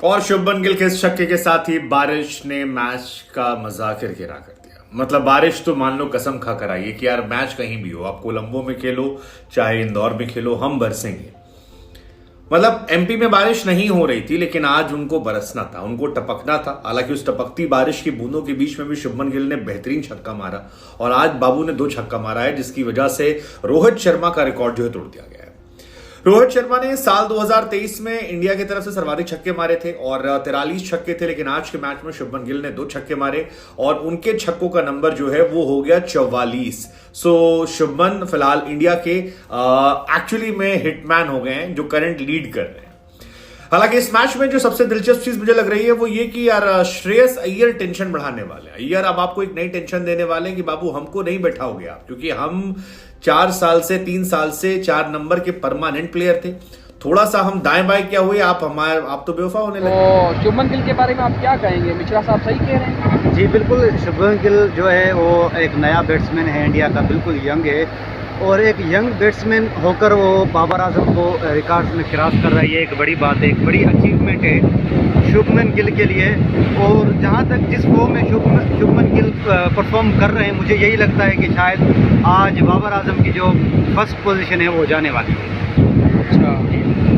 और शुभमन गिल के इस छक्के के साथ ही बारिश ने मैच का मजा किरकिरा कर दिया। मतलब बारिश तो मान लो कसम खा कर आई है कि यार मैच कहीं भी हो, आप कोलंबो में खेलो चाहे इंदौर में खेलो, हम बरसेंगे। मतलब एमपी में बारिश नहीं हो रही थी, लेकिन आज उनको बरसना था, उनको टपकना था। हालांकि उस टपकती बारिश की बूंदों के बीच में भी शुभमन गिल ने बेहतरीन छक्का मारा और आज बाबू ने 2 छक्का मारा है, जिसकी वजह से रोहित शर्मा का रिकॉर्ड जो है तोड़ दिया गया है। रोहित शर्मा ने साल 2023 में इंडिया की तरफ से सर्वाधिक छक्के मारे थे और 43 छक्के थे, लेकिन आज के मैच में शुभमन गिल ने 2 छक्के मारे और उनके छक्कों का नंबर जो है वो हो गया 44। सो शुभमन फिलहाल इंडिया के एक्चुअली में हिटमैन हो गए हैं, जो करंट लीड कर रहे हैं। हालांकि इस मैच में जो सबसे दिलचस्प चीज मुझे लग रही है वो ये कि यार श्रेयस अय्यर टेंशन बढ़ाने वाले हैं। अय्यर अब आपको एक नई टेंशन देने वाले हैं कि बाबू हमको नहीं बैठाओगे आप, क्योंकि हम 3 साल से 4 नंबर के परमानेंट प्लेयर थे। थोड़ा सा हम दाएं बाएं क्या हुए, आप तो बेवफा होने लगे। तो शुभमन गिल के बारे में आप क्या कहेंगे? मिश्रा साहब सही कह रहे हैं? जी बिल्कुल, शुभमन गिल जो है वो एक नया बैट्समैन है, इंडिया का बिल्कुल यंग है और एक यंग बैट्समैन होकर वो बाबर आजम को रिकॉर्ड्स में क्रॉस कर रहा है। ये एक बड़ी बात है, एक बड़ी अचीवमेंट है शुभमन गिल के लिए। और जहाँ तक जिस फॉर्म में शुभमन गिल परफॉर्म कर रहे हैं, मुझे यही लगता है कि शायद आज बाबर आजम की जो फर्स्ट पोजीशन है वो जाने वाली है। अच्छा,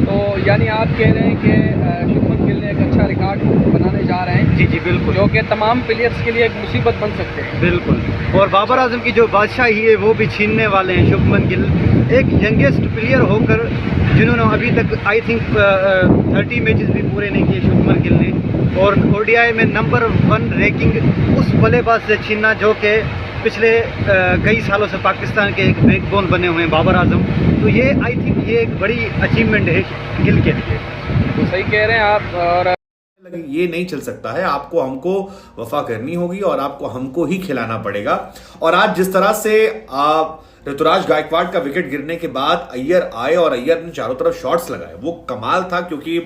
तो यानी आप कह रहे हैं कि शुभमन गिल ने एक अच्छा रिकॉर्ड बनाने जा रहे हैं। जी जी बिल्कुल, जो कि तमाम प्लेयर्स के लिए एक मुसीबत बन सकते हैं। बिल्कुल, और बाबर आजम की जो बादशाही है वो भी छीनने वाले हैं शुभमन गिल। एक यंगेस्ट प्लेयर होकर जिन्होंने अभी तक आई थिंक 30 मैचेस भी पूरे नहीं किए शुभमन गिल ने, और ओडीआई में नंबर 1 रैंकिंग उस बल्लेबाज से छीनना जो कि पिछले कई सालों से पाकिस्तान के एक बैकबोन बने हुए हैं बाबर आजम। तो ये आई थिंक ये एक बड़ी अचीवमेंट है गिल के लिए। तो सही कह रहे हैं आप। और ये नहीं चल सकता है, आपको हमको वफा करनी होगी और आपको हमको ही खिलाना पड़ेगा। और आज जिस तरह से ऋतुराज गायकवाड़ का विकेट गिरने के बाद अय्यर आए और अय्यर ने चारों तरफ शॉट्स लगाए, वो कमाल था। क्योंकि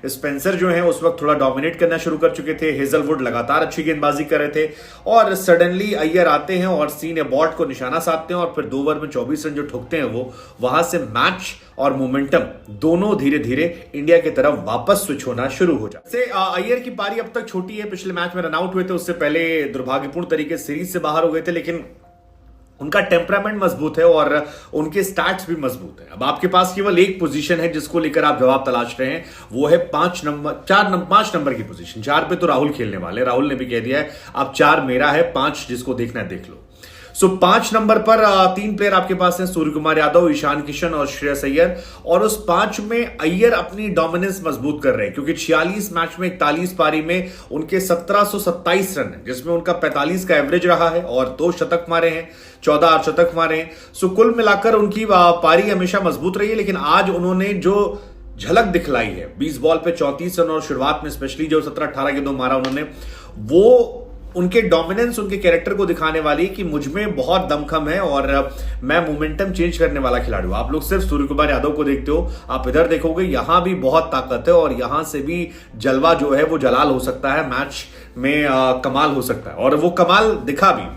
स्पेंसर जो है उस वक्त थोड़ा डोमिनेट करना शुरू कर चुके थे, हेजलवुड लगातार अच्छी गेंदबाजी कर रहे थे और सडनली अय्यर आते हैं और सीन अबॉट को निशाना साधते हैं और फिर 2 ओवर में 24 रन जो ठोकते हैं, वो वहां से मैच और मोमेंटम दोनों धीरे धीरे इंडिया की तरफ वापस स्विच होना शुरू हो जाए। से अय्यर की पारी अब तक छोटी है, पिछले मैच में रनआउट हुए थे, उससे पहले दुर्भाग्यपूर्ण तरीके से सीरीज से बाहर हो गए थे, लेकिन उनका टेम्परामेंट मजबूत है और उनके स्टैट्स भी मजबूत है। अब आपके पास केवल एक पोजीशन है जिसको लेकर आप जवाब तलाश रहे हैं, वो है 5 नंबर की पोजीशन। 4 पे तो राहुल खेलने वाले, राहुल ने भी कह दिया है अब 4 मेरा है, 5 जिसको देखना है देख लो। सो 5 नंबर पर 3 प्लेयर आपके पास हैं, सूर्य कुमार यादव, ईशान किशन और श्रेयस अय्यर। और उस 5 में अय्यर अपनी डोमिनेंस मजबूत कर रहे हैं, क्योंकि 46 मैच में 41 पारी में उनके 1727 रन है, जिसमें उनका 45 का एवरेज रहा है और 2 शतक मारे हैं, 14 अर्धशतक मारे हैं। सो कुल मिलाकर उनकी पारी हमेशा मजबूत रही है, लेकिन आज उन्होंने जो झलक दिखलाई है 20 बॉल पे 34 रन और शुरुआत में स्पेशली जो 17-18 गेंदों मारा उन्होंने, वो उनके डोमिनेंस, उनके कैरेक्टर को दिखाने वाली कि मुझमें बहुत दमखम है और मैं मोमेंटम चेंज करने वाला खिलाड़ी हूं। आप लोग सिर्फ सूर्य कुमार यादव को देखते हो, आप इधर देखोगे यहां भी बहुत ताकत है और यहां से भी जलवा जो है वो जलाल हो सकता है, मैच में कमाल हो सकता है और वो कमाल दिखा भी।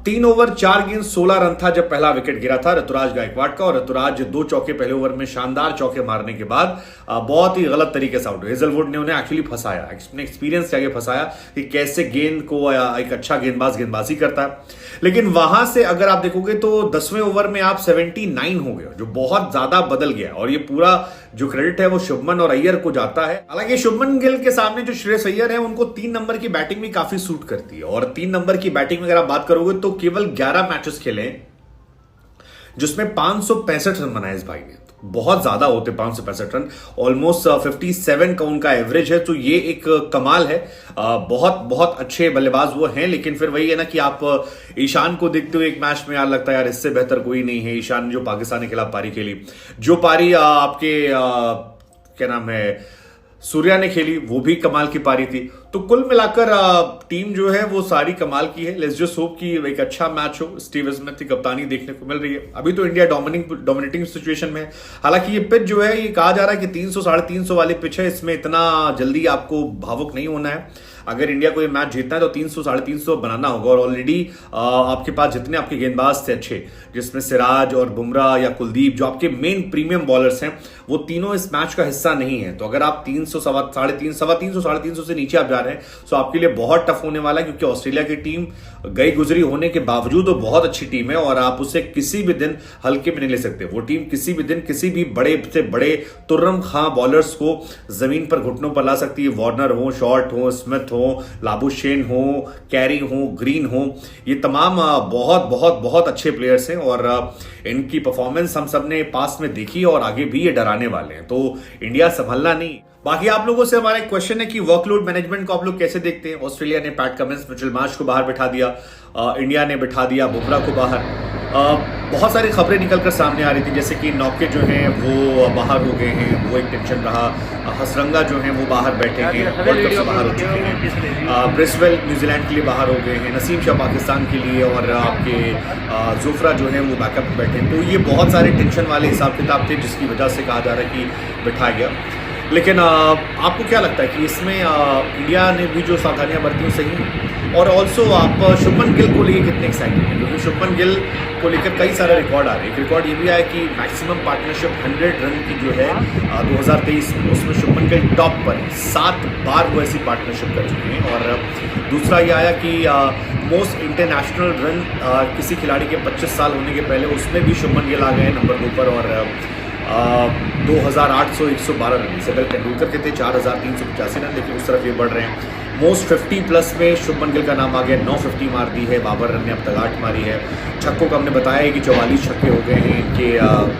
3 ओवर 4 गेंद 16 रन था जब पहला विकेट गिरा था ऋतुराज गायकवाड़ का, और ऋतुराज 2 चौके पहले ओवर में शानदार चौके मारने के बाद बहुत ही गलत तरीके से आउट हुए। हेजलवुड ने उन्हें एक्चुअली फंसाया, अपने एक्सपीरियंस से आगे फंसाया कि कैसे गेंद को एक अच्छा गेंदबाज गेंदबाजी करता है। लेकिन वहां से अगर आप देखोगे तो 10वें ओवर में आप 79 हो गए, जो बहुत ज्यादा बदल गया और ये पूरा जो क्रेडिट है वो शुभमन और अय्यर को जाता है। हालांकि शुभमन गिल के सामने जो श्रेयस अय्यर है उनको 3 नंबर की बैटिंग भी काफी सूट करती है और 3 नंबर की बैटिंग में अगर आप बात करोगे तो केवल 11 मैचेस खेले जिसमें 565 रन बनाए इस भाई ने। बहुत ज्यादा होते 565 रन, ऑलमोस्ट 57 का उनका एवरेज है, तो ये एक कमाल है। बहुत बहुत अच्छे बल्लेबाज वो हैं, लेकिन फिर वही है ना कि आप ईशान को देखते हो एक मैच में यार लगता है यार इससे बेहतर कोई नहीं है। ईशान जो पाकिस्तान के खिलाफ पारी खेली, जो पारी आपके क्या नाम है सूर्या ने खेली, वो भी कमाल की पारी थी। तो कुल मिलाकर टीम जो है वो सारी कमाल की है। लेट्स जस्ट होप कि एक अच्छा मैच हो। स्टीव स्मिथ की कप्तानी देखने को मिल रही है। अभी तो इंडिया डोमिनेटिंग सिचुएशन में है। हालांकि ये पिच जो है ये कहा जा रहा है कि 300 350 वाली पिच है, इसमें इतना जल्दी आपको भावुक नहीं होना है। अगर इंडिया को ये मैच जीतना है तो 300 350 बनाना होगा। और ऑलरेडी आपके पास जितने आपके गेंदबाज थे अच्छे, जिसमें सिराज और बुमराह या कुलदीप, जो आपके मेन प्रीमियम बॉलर्स हैं, वो तीनों इस मैच का हिस्सा नहीं है। तो अगर आप 300 350 से नीचे आप जा रहे हैं तो आपके लिए बहुत टफ होने वाला है, क्योंकि ऑस्ट्रेलिया की टीम गई गुजरी होने के बावजूद वो बहुत अच्छी टीम है और आप उसे किसी भी दिन हल्के में नहीं ले सकते। वो टीम किसी भी दिन किसी भी बड़े से बड़े तुर्रम खां बॉलर्स को जमीन पर घुटनों पर ला सकती है। वार्नर हो, शॉर्ट हो, स्मिथ हो, लाबुशेन हो, कैरी हो, ग्रीन हो, ये तमाम बहुत बहुत बहुत अच्छे प्लेयर्स हैं और इनकी परफॉर्मेंस हम सब ने पास में देखी और आगे भी ये डराने वाले हैं। तो इंडिया संभलना नहीं। बाकी आप लोगों से हमारा एक क्वेश्चन है कि वर्कलोड मैनेजमेंट को आप लोग कैसे देखते हैं। ऑस्ट्रेलिया ने पैट कमिंस, मिचेल मार्श को बाहर बिठा दिया, इंडिया ने बिठा दिया बुमराह को बाहर। बहुत सारी खबरें निकलकर सामने आ रही थी, जैसे कि नौके जो हैं वो बाहर हो गए हैं, वो एक टेंशन रहा। हसरंगा जो हैं वो बाहर बैठे हैं, वर्ल्ड कप से बाहर हो चुके हैं। ब्रिस्वेल न्यूजीलैंड के लिए बाहर हो गए हैं, नसीम शाह पाकिस्तान के लिए, और आपके जोफ्रा जो है वो बैकअप में बैठे हैं। तो ये बहुत सारे टेंशन वाले हिसाब किताब थे, जिसकी वजह से कहा जा रहा है कि बिठाया गया। लेकिन आपको क्या लगता है कि इसमें इंडिया ने भी जो सावधानियां बरती हैं सही हैं? और ऑल्सो आप शुभमन गिल को लेकर कितने एक्साइटेड हैं? क्योंकि शुभमन गिल को लेकर कई सारे रिकॉर्ड आ रहे हैं। एक रिकॉर्ड ये भी आया कि मैक्सिमम पार्टनरशिप 100 रन की जो है 2023 में, उसमें शुभमन गिल टॉप पर है। 7 बार वो ऐसी पार्टनरशिप कर चुके हैं। और दूसरा ये आया कि मोस्ट इंटरनेशनल रन किसी खिलाड़ी के 25 साल होने के पहले, उसमें भी शुभमन गिल आ गए नंबर 2 पर। और 2812 रन, सचिन तेंदुलकर के थे 4385 रन, लेकिन उस तरफ ये बढ़ रहे हैं। मोस्ट 50 प्लस में शुभमन गिल का नाम आ गया, 950 मार दी है। बाबर रन ने अब तक 8 मारी है। छक्कों का हमने बताया है कि 44 छक्के हो गए हैं इनके,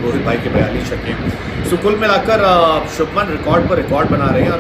रोहित भाई के 42 छक्के। सो कुल मिलाकर शुभमन रिकॉर्ड पर रिकॉर्ड बना रहे हैं।